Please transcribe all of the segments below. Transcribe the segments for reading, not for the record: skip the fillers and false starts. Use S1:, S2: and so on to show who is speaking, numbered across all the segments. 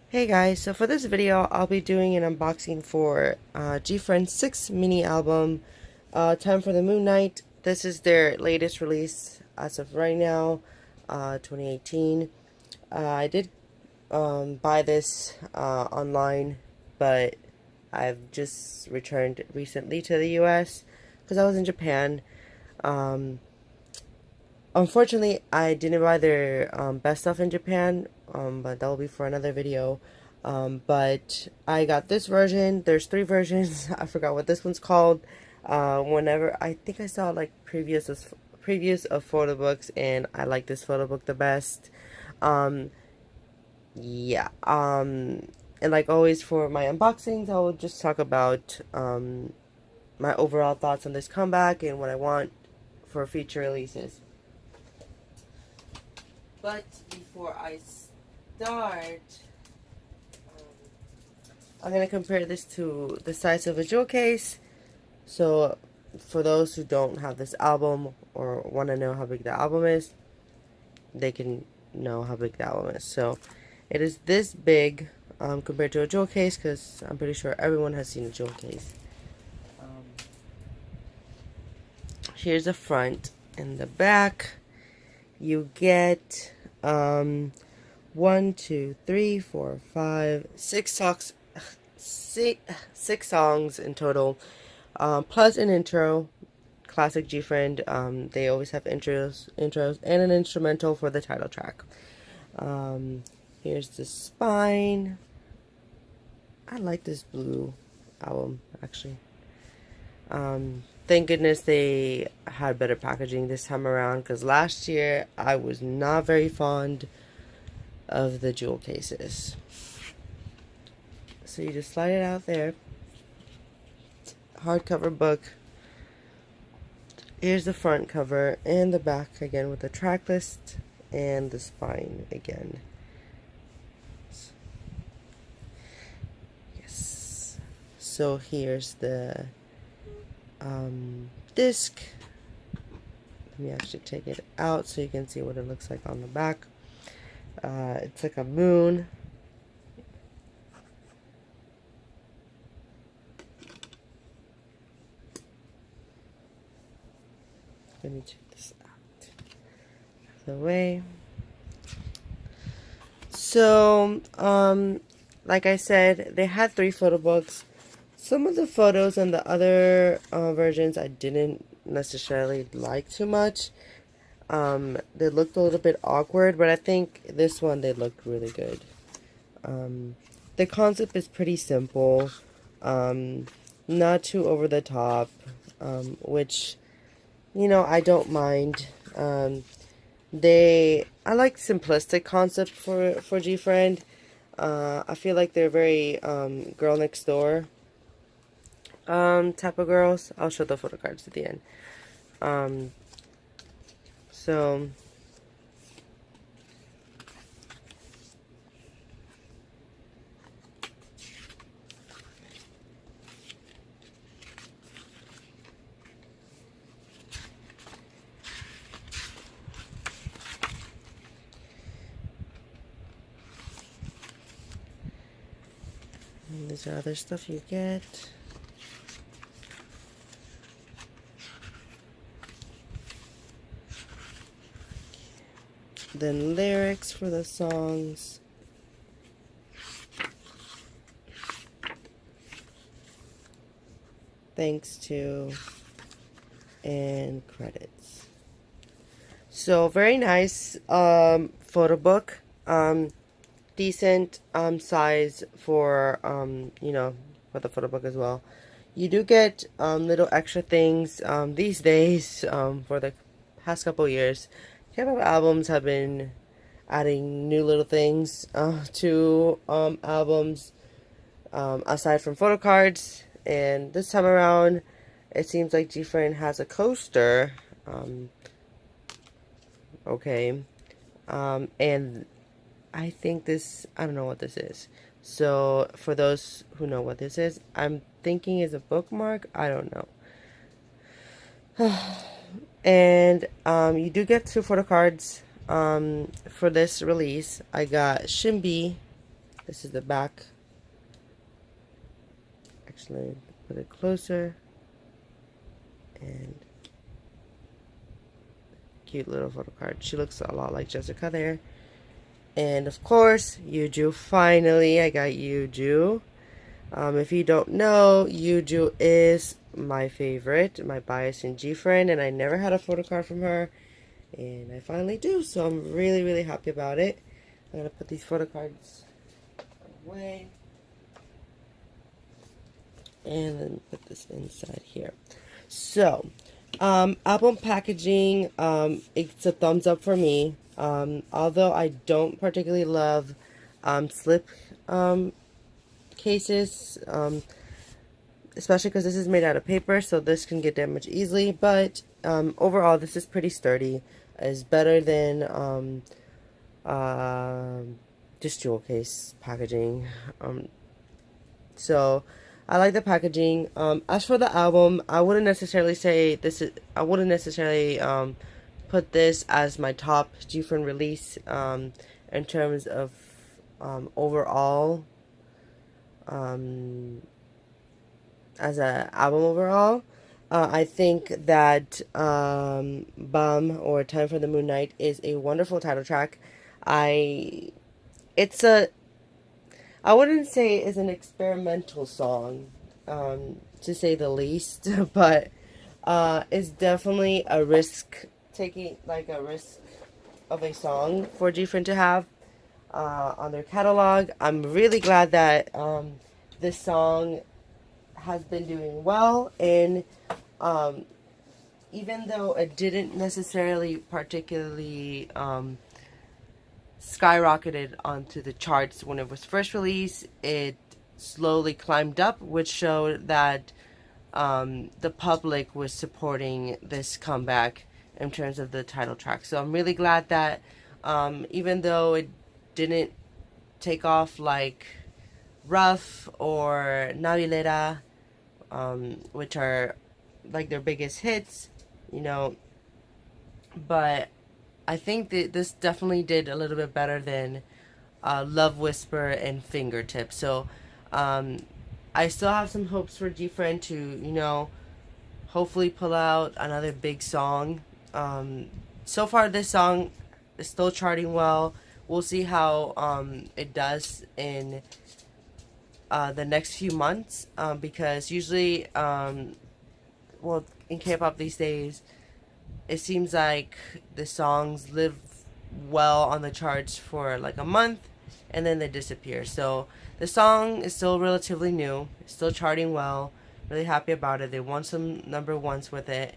S1: Hey guys, so for this video I'll be doing an unboxing for Gfriend's 6th mini album, Time for the Moon Night. This is their latest release as of right now, 2018. I did buy this online, but I've just returned recently to the US because I was in Japan. Um, Unfortunately, I didn't buy their best stuff in Japan, but that will be for another video. But I got this version. There's three versions. I forgot what this one's called. Whenever I think I saw like previews of photo books, and I like this photo book the best. Um, yeah. And like always for my unboxings, I will just talk about my overall thoughts on this comeback and what I want for future releases. But before I start, I'm going to compare this to the size of a jewel case. So for those who don't have this album or want to know how big the album is, they can know how big the album is. So it is this big compared to a jewel case, because I'm pretty sure everyone has seen a jewel case. Here's the front and the back. You get 1, 2, 3, 4, 5, 6 songs in total, plus an intro. Classic Gfriend. They always have intros, and an instrumental for the title track. Here's the spine. I like this blue album actually. Thank goodness they had better packaging this time around, because last year I was not very fond of the jewel cases. So you just slide it out there. Hardcover book. Here's the front cover and the back again with the track list and the spine again. Yes. So here's the disc. Let me actually take it out so you can see what it looks like on the back. It's like a moon. Let me check this out the way. So, like I said, they had 3 photo books. Some of the photos and the other versions I didn't necessarily like too much. They looked a little bit awkward, but I think this one they looked really good. The concept is pretty simple, not too over the top, which, you know, I don't mind. I like simplistic concept for Gfriend. I feel like they're very girl next door type of girls. I'll show the photo cards at the end. So these are other stuff you get. Then lyrics for the songs. Thanks to, and credits. So very nice photo book. Decent size for you know, for the photo book as well. You do get little extra things these days. For the past couple years, K-pop albums have been adding new little things to albums, aside from photo cards. And this time around, it seems like Gfriend has a coaster. Okay. And I think this, I don't know what this is. So for those who know what this is, I'm thinking is a bookmark. I don't know. And you do get 2 photo cards for this release. I got Shimby This is the back. Actually, put it closer. And cute little photo card. She looks a lot like Jessica there. And of course, Yuju. Finally, I got Yuju. If you don't know, Yuju is my favorite, my bias in Gfriend, and I never had a photo card from her, and I finally do, so I'm really, really happy about it. I'm gonna put these photo cards away, and then put this inside here. So, album packaging, it's a thumbs up for me. Although I don't particularly love slip cases, especially because this is made out of paper, so this can get damaged easily, but overall this is pretty sturdy. It's better than just jewel case packaging. So I like the packaging. As for the album, I wouldn't necessarily say this is, I wouldn't necessarily put this as my top Gfriend release in terms of overall, as an album overall. I think that Bum, or Time for the Moon Night, is a wonderful title track. It's a, I wouldn't say it's an experimental song, to say the least, but it's definitely a risk taking, like a risk of a song for Gfriend to have on their catalog. I'm really glad that this song has been doing well, and even though it didn't necessarily particularly skyrocketed onto the charts when it was first released, it slowly climbed up, which showed that the public was supporting this comeback in terms of the title track. So I'm really glad that even though it didn't take off like Rough or Navilera, which are like their biggest hits, you know, but I think that this definitely did a little bit better than Love Whisper and Fingertips. So I still have some hopes for Gfriend to, you know, hopefully pull out another big song. So far this song is still charting well. We'll see how it does in the next few months, because usually, well, in K-pop these days, it seems like the songs live well on the charts for like a month and then they disappear. So the song is still relatively new, it's still charting well. Really happy about it. They won some number ones with it.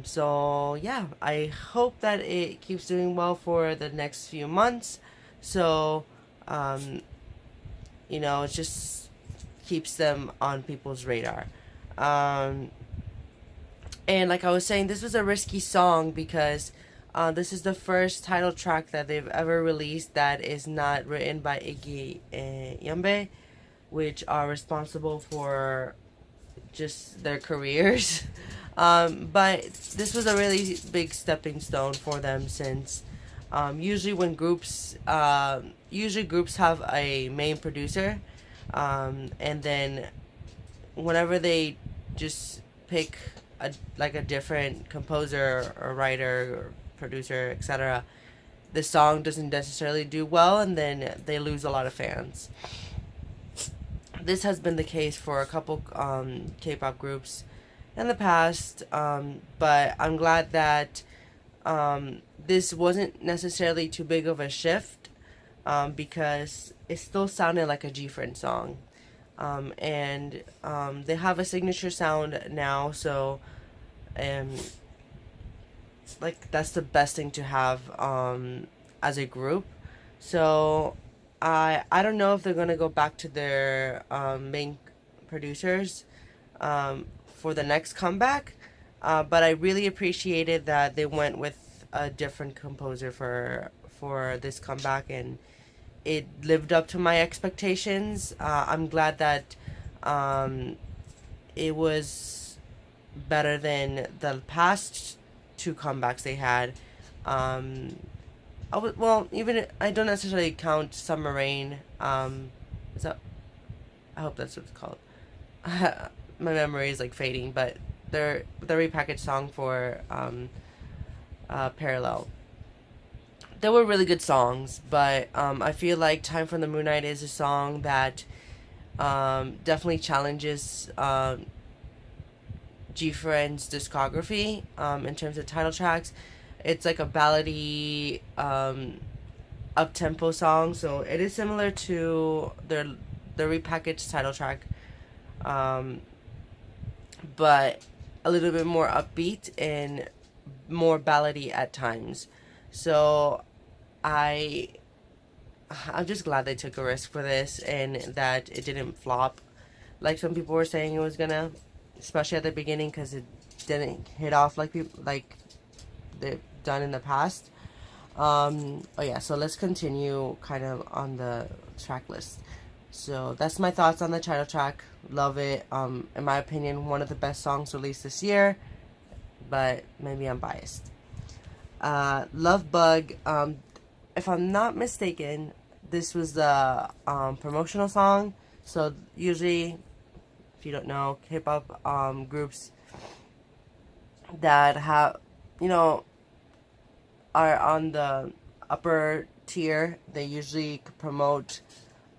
S1: So yeah, I hope that it keeps doing well for the next few months. So you know, it just keeps them on people's radar. And like I was saying, this was a risky song because this is the first title track that they've ever released that is not written by Iggy and Yambe, which are responsible for just their careers. But this was a really big stepping stone for them, since usually when groups have a main producer, and then whenever they just pick a different composer or writer or producer, etc., the song doesn't necessarily do well, and then they lose a lot of fans. This has been the case for a couple K-pop groups in the past, but I'm glad that this wasn't necessarily too big of a shift, because it still sounded like a Gfriend song. And they have a signature sound now, so like that's the best thing to have as a group. So I don't know if they're gonna go back to their main producers for the next comeback, but I really appreciated that they went with a different composer for this comeback, and it lived up to my expectations. I'm glad that it was better than the past two comebacks they had. Well, even I don't necessarily count Summer Rain Is that, I hope that's what it's called. My memory is like fading, but they're the repackaged song for Parallel. They were really good songs, but I feel like Time for the Moon Knight is a song that definitely challenges Gfriend's discography in terms of title tracks. It's like a ballady, up tempo song, so it is similar to the repackaged title track, um, but a little bit more upbeat and more ballady at times. So I I'm just glad they took a risk for this and that it didn't flop like some people were saying it was gonna, especially at the beginning because it didn't hit off like people like they've done in the past. Oh yeah, so let's continue kind of on the track list. So that's my thoughts on the title track. Love it. In my opinion, one of the best songs released this year, but maybe I'm biased. Love Bug. If I'm not mistaken, this was the promotional song. So usually, if you don't know, hip hop groups that have, you know, are on the upper tier, they usually promote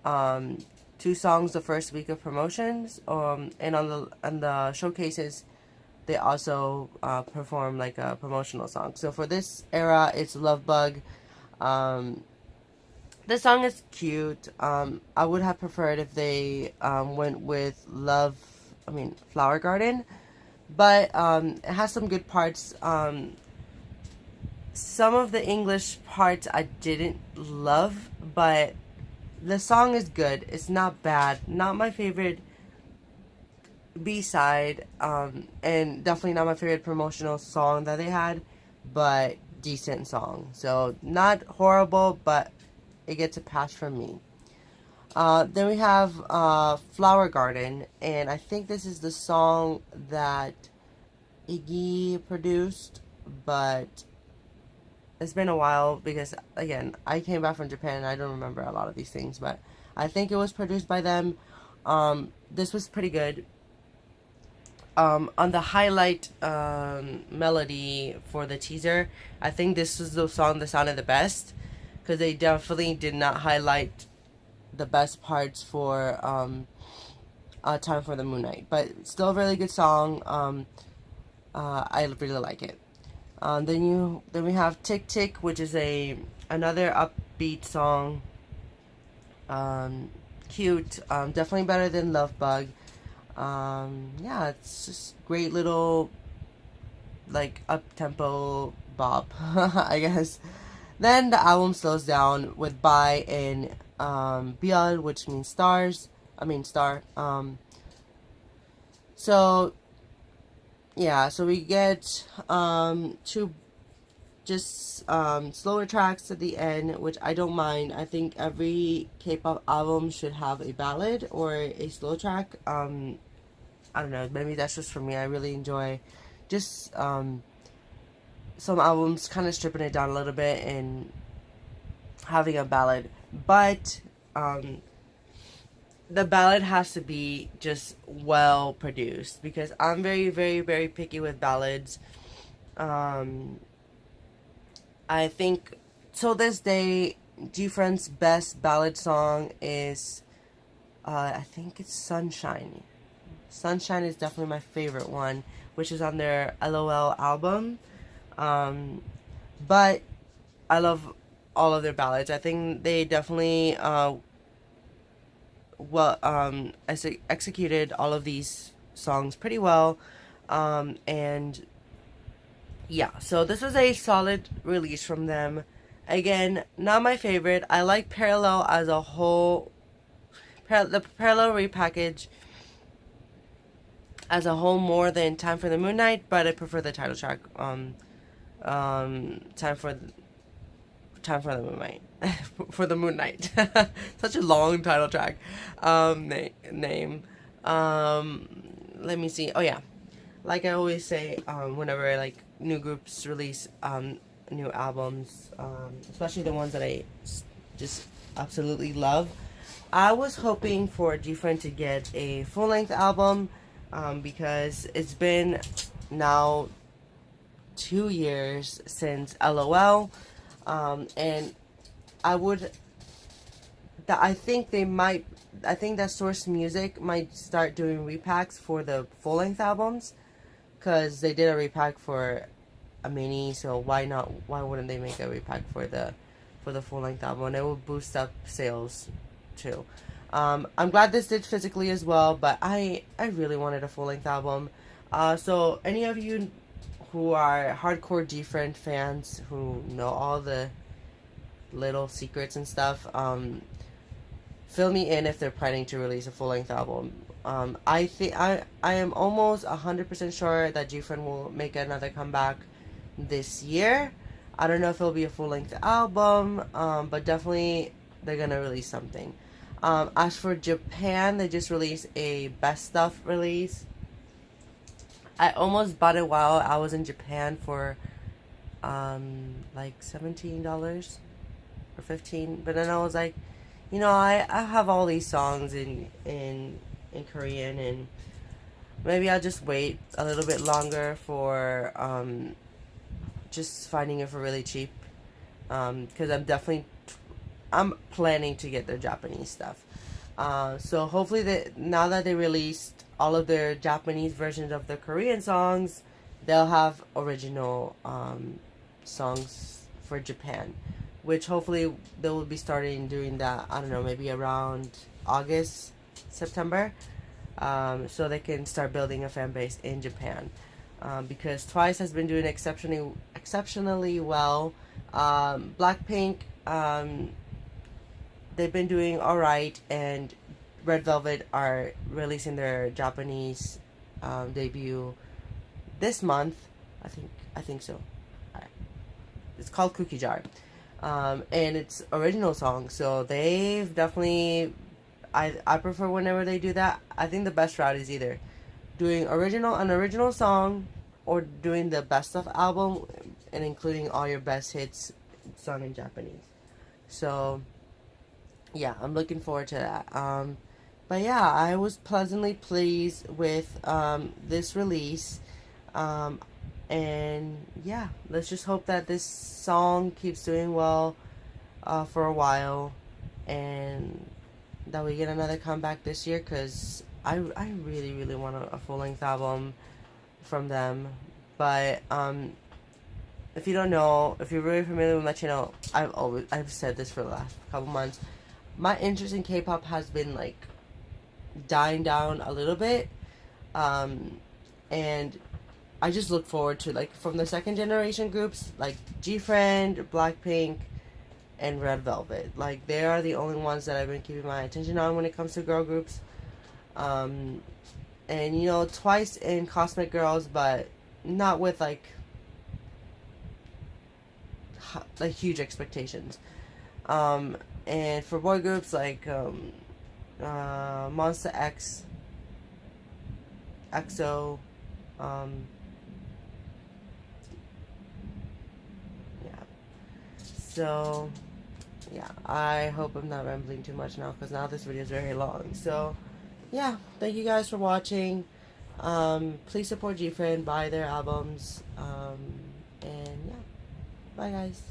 S1: 2 songs the first week of promotions, and on the showcases they also perform like a promotional song. So for this era, it's Love Bug. The song is cute. I would have preferred if they went with Flower Garden, but it has some good parts. Some of the English parts I didn't love, but the song is good. It's not bad. Not my favorite B-side, and definitely not my favorite promotional song that they had, but decent song. So not horrible, but it gets a pass from me. Then we have Flower Garden, and I think this is the song that Iggy produced, but it's been a while because, again, I came back from Japan and I don't remember a lot of these things, but I think it was produced by them. This was pretty good. On the highlight melody for the teaser, I think this was the song that sounded the best because they definitely did not highlight the best parts for Time for the Moon Knight, but still a really good song. I really like it. Then we have Tick Tick, which is another upbeat song. Cute. Definitely better than Love Bug. Yeah, it's just great little like up tempo bop, I guess. Then the album slows down with Bye and Beyond, which means stars. I mean star. So yeah, so we get 2 just slower tracks at the end, which I don't mind. I think every K-pop album should have a ballad or a slow track. I don't know, maybe that's just for me. I really enjoy just some albums kind of stripping it down a little bit and having a ballad, but the ballad has to be just well produced because I'm very, very, very picky with ballads. I think till this day, Gfriend's best ballad song is, I think it's Sunshine. Sunshine is definitely my favorite one, which is on their LOL album. But I love all of their ballads. I think they definitely executed all of these songs pretty well. And yeah, so this was a solid release from them. Again, not my favorite. I like Parallel as a whole. The Parallel repackage as a whole more than Time for the Moon Knight, but I prefer the title track. Time for the Moon Knight. For the Moon Knight. Such a long title track. Name. Let me see. Oh yeah, like I always say, whenever like new groups release new albums, especially the ones that I just absolutely love, I was hoping for Gfriend to get a full-length album because it's been now 2 years since LOL, and I would. I think they might. I think that Source Music might start doing repacks for the full-length albums, because they did a repack for a mini. So why not? Why wouldn't they make a repack for the full-length album? And it will boost up sales too. I'm glad this did physically as well, but I really wanted a full-length album. So any of you who are hardcore Gfriend fans who know all the little secrets and stuff, fill me in if they're planning to release a full-length album. I think I am almost 100% sure that Gfriend will make another comeback this year. I don't know if it'll be a full-length album, but definitely they're gonna release something. As for Japan, they just released a best stuff release. I almost bought it while I was in Japan for like $17 or $15, but then I was like, you know, I have all these songs in Korean, and maybe I'll just wait a little bit longer for just finding it for really cheap, because I'm planning to get their Japanese stuff. So hopefully now that they released all of their Japanese versions of the Korean songs, they'll have original songs for Japan, which hopefully they will be starting doing that, I don't know, maybe around August, September, so they can start building a fan base in Japan, because Twice has been doing exceptionally well. Blackpink, they've been doing alright, and Red Velvet are releasing their Japanese debut this month. I think so. It's called Cookie Jar, and it's original song. So they've definitely. I prefer whenever they do that. I think the best route is either doing an original song, or doing the best of album and including all your best hits sung in Japanese. So yeah, I'm looking forward to that. But yeah, I was pleasantly pleased with this release. And yeah, let's just hope that this song keeps doing well for a while, and that we get another comeback this year, because I really want a full-length album from them. But if you don't know, if you're really familiar with my channel, I've said this for the last couple months. My interest in K-pop has been like dying down a little bit, and I just look forward to, like, from the second generation groups like Gfriend, Blackpink, and Red Velvet. Like, they are the only ones that I've been keeping my attention on when it comes to girl groups. And you know, Twice and Cosmic Girls, but not with like huge expectations. And for boy groups like Monster X, EXO, yeah. So yeah, I hope I'm not rambling too much now, because now this video is very long. So yeah, thank you guys for watching. Please support Gfriend, buy their albums, and yeah, bye guys.